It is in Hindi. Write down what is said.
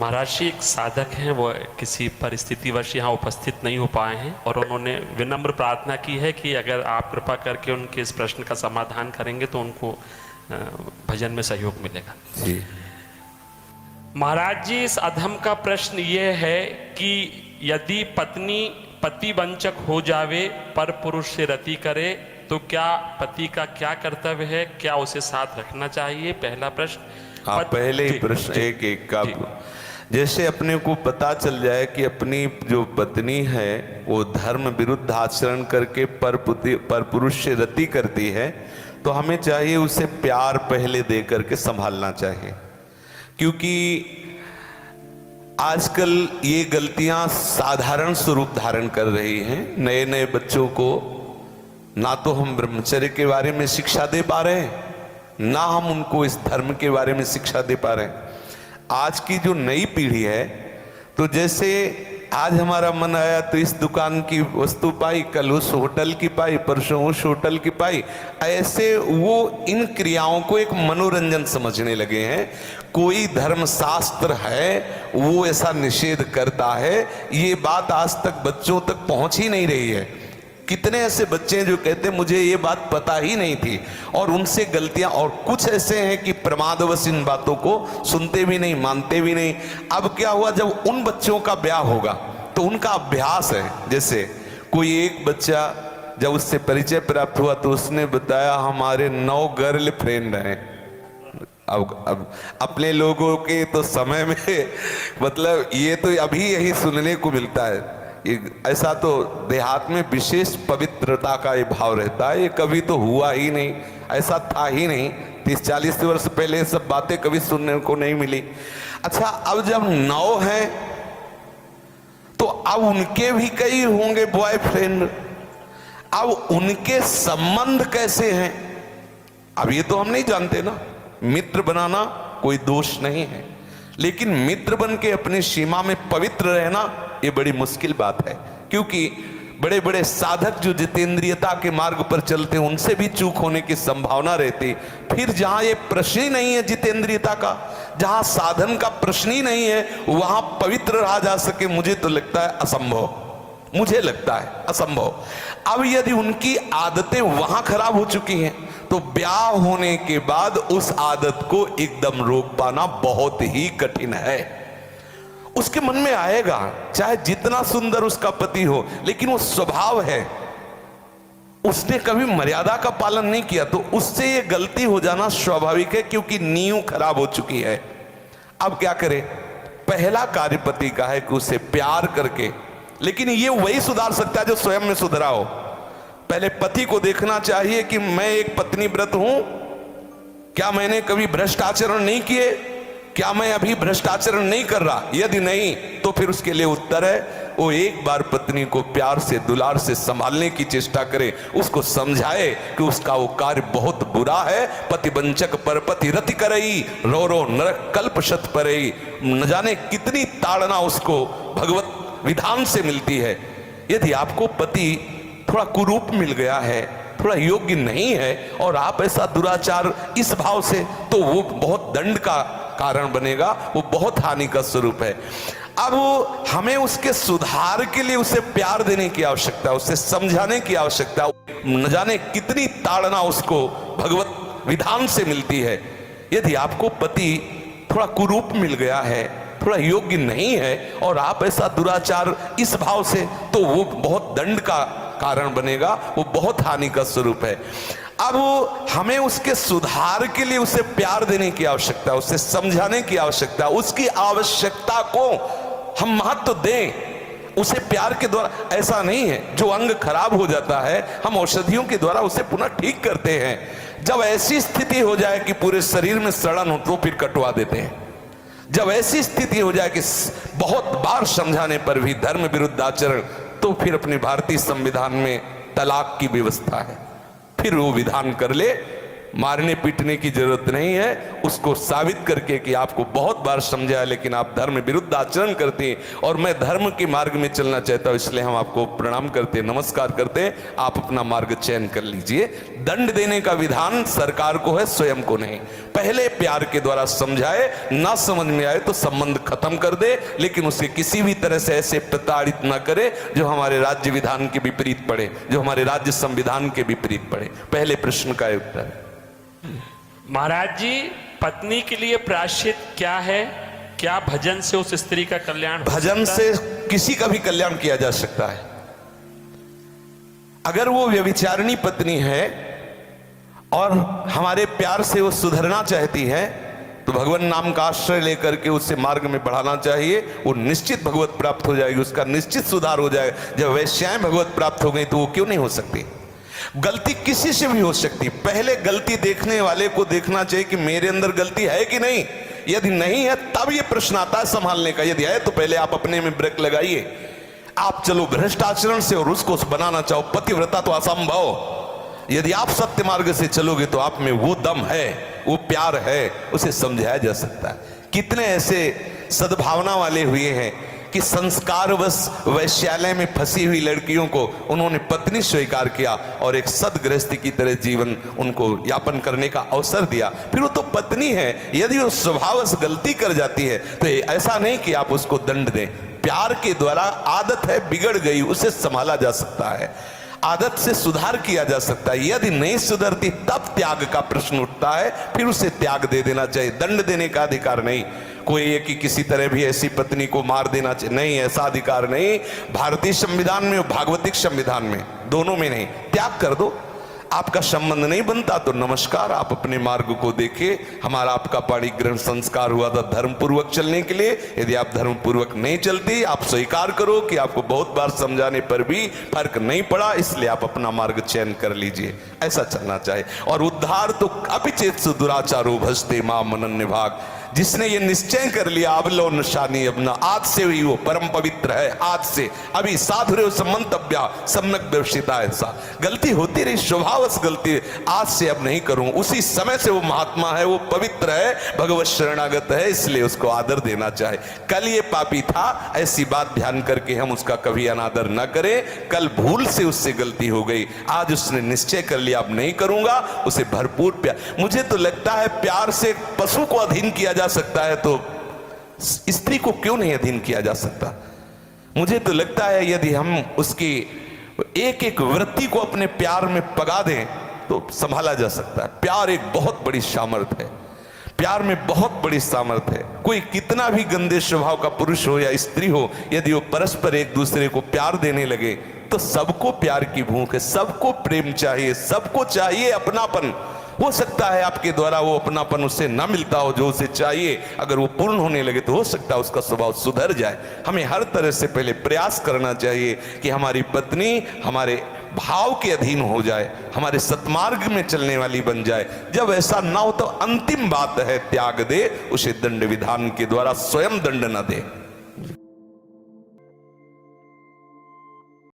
महाराज जी, एक साधक हैं, वो किसी परिस्थितिवश यहाँ उपस्थित नहीं हो पाए हैं और उन्होंने विनम्र प्रार्थना की है कि अगर आप कृपा करके उनके इस प्रश्न का समाधान करेंगे तो उनको भजन में सहयोग मिलेगा जी। महाराज जी, इस अधम का प्रश्न ये है कि यदि पत्नी पति वंचक हो जावे पर पुरुष से रति करे तो क्या पति का क्या कर्तव्य है, क्या उसे साथ रखना चाहिए? पहला प्रश्न। आप पहले ही प्रश्न एक एक का, जैसे अपने को पता चल जाए कि अपनी जो पत्नी है वो धर्म विरुद्ध आचरण करके पर पुरुष से रति करती है, तो हमें चाहिए उसे प्यार पहले दे करके संभालना चाहिए। क्योंकि आजकल ये गलतियां साधारण स्वरूप धारण कर रही हैं। नए नए बच्चों को ना तो हम ब्रह्मचर्य के बारे में शिक्षा दे पा रहे हैं, ना हम उनको इस धर्म के बारे में शिक्षा दे पा रहे हैं। आज की जो नई पीढ़ी है, तो जैसे आज हमारा मन आया तो इस दुकान की वस्तु पाई, कल उस होटल की पाई, परसों उस होटल की पाई, ऐसे वो इन क्रियाओं को एक मनोरंजन समझने लगे हैं। कोई धर्मशास्त्र है वो ऐसा निषेध करता है, ये बात आज तक बच्चों तक पहुंच ही नहीं रही है। कितने ऐसे बच्चे हैं जो कहते हैं मुझे ये बात पता ही नहीं थी, और उनसे गलतियां, और कुछ ऐसे हैं कि प्रमादवश इन बातों को सुनते भी नहीं, मानते भी नहीं। अब क्या हुआ, जब उन बच्चों का ब्याह होगा तो उनका अभ्यास है। जैसे कोई एक बच्चा जब उससे परिचय प्राप्त हुआ तो उसने बताया हमारे 9 गर्ल फ्रेंड हैं। अब अपने लोगों के तो समय में मतलब ये तो अभी यही सुनने को मिलता है। ऐसा तो देहात में विशेष पवित्रता का ये भाव रहता है, ये कभी तो हुआ ही नहीं, ऐसा था ही नहीं। 30-40 वर्ष पहले ये सब बातें कभी सुनने को नहीं मिली। अच्छा, अब जब 9 हैं तो अब उनके भी कई होंगे बॉयफ्रेंड। अब उनके संबंध कैसे हैं, अब ये तो हम नहीं जानते ना। मित्र बनाना कोई दोष नहीं है, लेकिन मित्र बन के अपनी सीमा में पवित्र रहना ये बड़ी मुश्किल बात है। क्योंकि बड़े बड़े साधक जो जितेंद्रियता के मार्ग पर चलते हैं उनसे भी चूक होने की संभावना रहती। फिर जहां ये प्रश्न ही नहीं है जितेंद्रियता का, जहां साधन का प्रश्न ही नहीं है, वहां पवित्र रहा जा सके, मुझे तो लगता है असंभव, मुझे लगता है असंभव। अब यदि उनकी आदतें वहां खराब हो चुकी हैं तो ब्याह होने के बाद उस आदत को एकदम रोक पाना बहुत ही कठिन है। उसके मन में आएगा, चाहे जितना सुंदर उसका पति हो, लेकिन वो स्वभाव है, उसने कभी मर्यादा का पालन नहीं किया, तो उससे ये गलती हो जाना स्वाभाविक है, क्योंकि नींव खराब हो चुकी है। अब क्या करे, पहला कार्य पति का है कि उसे प्यार करके, लेकिन ये वही सुधार सकता है जो स्वयं में सुधरा हो। पहले पति को देखना चाहिए कि मैं एक पत्नी व्रत हूं, क्या मैंने कभी भ्रष्ट आचरण नहीं किए, क्या मैं अभी भ्रष्ट आचरण नहीं कर रहा। यदि नहीं तो फिर उसके लिए उत्तर है, वो एक बार पत्नी को प्यार से दुलार से संभालने की चेष्टा करे, उसको समझाए कि उसका वो कार्य बहुत बुरा है। पति वंचक पर पति रति करई, रो रो नरक कल्प शत परई। न जाने कितनी ताड़ना उसको भगवत विधान से मिलती है। यदि आपको पति थोड़ा कुरूप मिल गया है, थोड़ा योग्य नहीं है, और आप ऐसा दुराचार इस भाव से, तो वो बहुत दंड का कारण बनेगा, वो बहुत हानि का स्वरूप है। अब हमें उसके सुधार के लिए उसे प्यार देने की आवश्यकता है, उसे समझाने की आवश्यकता है। न जाने कितनी ताड़ना उसको भगवत विधान से मिलती है। यदि आपको पति थोड़ा कुरूप मिल गया है, थोड़ा योग्य नहीं है, और आप ऐसा दुराचार इस भाव से, तो वो बहुत दंड का कारण बनेगा, वो बहुत हानि का स्वरूप है। अब हमें उसके सुधार के लिए उसे प्यार देने की आवश्यकता है, उसे समझाने की आवश्यकता है। उसकी आवश्यकता को हम महत्व दें, उसे प्यार के द्वारा। ऐसा नहीं है जो अंग खराब हो जाता है हम औषधियों के द्वारा उसे पुनः ठीक करते हैं। जब ऐसी स्थिति हो जाए कि पूरे शरीर में सड़न हो तो फिर कटवा देते हैं। जब ऐसी स्थिति हो जाए कि बहुत बार समझाने पर भी धर्म विरुद्ध आचरण, तो फिर अपने भारतीय संविधान में तलाक की व्यवस्था है, फिर वो विधान कर ले, मारने पीटने की जरूरत नहीं है। उसको साबित करके कि आपको बहुत बार समझाया लेकिन आप धर्म विरुद्ध आचरण करते हैं और मैं धर्म के मार्ग में चलना चाहता हूं, इसलिए हम आपको प्रणाम करते हैं, नमस्कार करते हैं, आप अपना मार्ग चयन कर लीजिए। दंड देने का विधान सरकार को है, स्वयं को नहीं। पहले प्यार के द्वारा समझाए, ना समझ में आए तो संबंध खत्म कर दे, लेकिन उसे किसी भी तरह से ऐसे प्रताड़ित ना करे जो हमारे राज्य विधान के विपरीत पड़े, जो हमारे राज्य संविधान के विपरीत पड़े। पहले प्रश्न का उत्तर। महाराज जी, पत्नी के लिए प्रायश्चित क्या है? क्या भजन से उस स्त्री का कल्याण हो भजन सकता से है? किसी का भी कल्याण किया जा सकता है। अगर वो व्यभिचारिणी पत्नी है और हमारे प्यार से वो सुधरना चाहती है तो भगवान नाम का आश्रय लेकर के उससे मार्ग में बढ़ाना चाहिए। वो निश्चित भगवत प्राप्त हो जाएगी, उसका निश्चित सुधार हो जाएगा। जब वैश्याएं भगवत प्राप्त हो गई तो वो क्यों नहीं हो सकती? गलती किसी से भी हो सकती। पहले गलती देखने वाले को देखना चाहिए कि मेरे अंदर गलती है कि नहीं। यदि नहीं है तब ये प्रश्न आता है संभालने का। यदि है तो पहले आप अपने में ब्रेक लगाइए। आप चलो भ्रष्ट आचरण से और उसको बनाना चाहो पतिव्रता तो असंभव। यदि आप सत्य मार्ग से चलोगे तो आप में वो दम है, वो प्यार है, उसे समझाया जा सकता है। कितने ऐसे सद्भावना वाले हुए हैं कि संस्कारवश वैश्यालय में फंसी हुई लड़कियों को उन्होंने पत्नी स्वीकार किया और एक सदगृहस्थी की तरह जीवन उनको यापन करने का अवसर दिया। फिर वो तो पत्नी है, यदि वो स्वभावश गलती कर जाती है तो ऐसा नहीं कि आप उसको दंड दें। प्यार के द्वारा, आदत है बिगड़ गई, उसे संभाला जा सकता है, आदत से सुधार किया जा सकता है। यदि नहीं सुधरती तब त्याग का प्रश्न उठता है, फिर उसे त्याग दे देना चाहिए। दंड देने का अधिकार नहीं। कोई है कि किसी तरह भी ऐसी पत्नी को मार देना चाहिए, नहीं, ऐसा अधिकार नहीं। भारतीय संविधान में और भागवतिक संविधान में, दोनों में नहीं। त्याग कर दो। आपका संबंध नहीं बनता तो नमस्कार, आप अपने मार्ग को देखिए। हमारा आपका पाणिग्रहण संस्कार हुआ था धर्म पूर्वक चलने के लिए। यदि आप धर्म पूर्वक नहीं चलती, आप स्वीकार करो कि आपको बहुत बार समझाने पर भी फर्क नहीं पड़ा, इसलिए आप अपना मार्ग चयन कर लीजिए। ऐसा चलना चाहिए। और उद्धार तो अपिचेत दुराचारो भजते मां मनन्य भाग। जिसने ये निश्चय कर लिया अबलो नशानी अपना, आज से ही वो परम पवित्र है। आज से अभी साधुरे संबंधव्या सम्यक दर्शिता। ऐसा गलती होती रही, स्वभावश गलती, आज से अब नहीं करूं। उसी समय से वो महात्मा है, वो पवित्र है, भगवत शरणागत है, इसलिए उसको आदर देना चाहे। कल ये पापी था, ऐसी बात ध्यान करके हम उसका कभी अनादर न करें। कल भूल से उससे गलती हो गई, आज उसने निश्चय कर लिया अब नहीं करूंगा, उसे भरपूर प्यार। मुझे तो लगता है प्यार से पशु को अधीन किया जा सकता है तो स्त्री को क्यों नहीं अधीन किया जा सकता? मुझे तो लगता है यदि हम उसकी एक एक वृत्ति को अपने प्यार में पगा दें तो संभाला जा सकता है। प्यार एक बहुत बड़ी सामर्थ्य है। प्यार में बहुत बड़ी सामर्थ्य है। कोई कितना भी गंदे स्वभाव का पुरुष हो या स्त्री हो, यदि वो परस्पर एक दूसरे को प्यार देने लगे तो सबको प्यार की भूख है, सबको प्रेम चाहिए, सबको चाहिए अपनापन। हो सकता है आपके द्वारा वो अपनापन उससे ना मिलता हो जो उसे चाहिए, अगर वो पूर्ण होने लगे तो हो सकता है उसका स्वभाव सुधर जाए। हमें हर तरह से पहले प्रयास करना चाहिए कि हमारी पत्नी हमारे भाव के अधीन हो जाए, हमारे सत्मार्ग में चलने वाली बन जाए। जब ऐसा ना हो तो अंतिम बात है त्याग दे, उसे दंड विधान के द्वारा स्वयं दंड न दे।